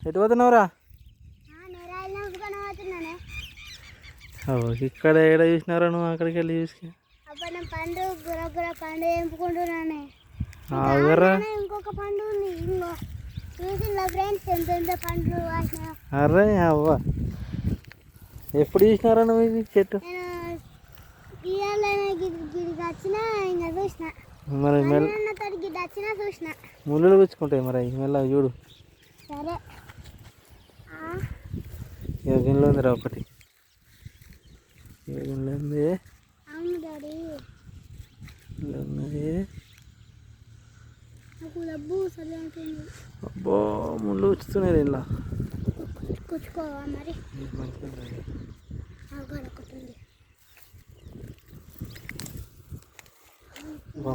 ఎటు పోతున్నావురా? ఇక్కడ ఎక్కడ చూసినారా నువ్వు? అక్కడికి వెళ్ళి చూసి పండు గుర పండు ఎంపుకుంటున్నానే. ఇంకొక పండు ఉంది, ఇంకో చూసిన ఫ్రెండ్స్ ఎంత పండ్లు. అరే అవ్వ, ఎప్పుడు చూసినారా నువ్వు ఇది చెట్టు? వచ్చినా ఇంకా చూసిన, మరి వచ్చినా చూసిన. ముళ్ళు గుచ్చుకుంటాయి మరి మెల్ల చూడు. సరే గిన్నెలో ఉందిరా ఒకటి. గిన్నెలో ఉంది. అవును డాడీ, ఉన్నది. నాకు డబ్బు సరిపోతుంది. అబ్బో ముళ్ళు గుచ్చుతున్నాయి దీనిలో. కూర్చుకోవా మరి?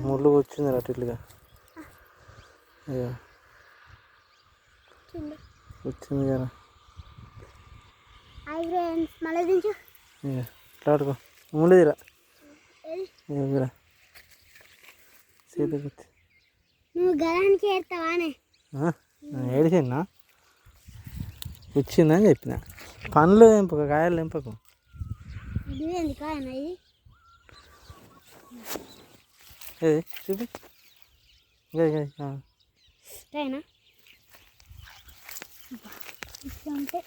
ముళ్ళు కూర్చుంది అటు ఇట్లుగా. అయ్యో వచ్చింది కదా. మళ్ళీ దించు. ఇట్లా ఆడుకో. ముళ్ళు తీరా చేతికి. నువ్వు గలానికి ఏడతావానే? ఏడిచిందా? వచ్చిందని చెప్పిన. పండ్లు ఎంపకు, కాయలు ఎంపకు. ఇది కాయనా? ఇది చూపి. కాయనా? ఉంటే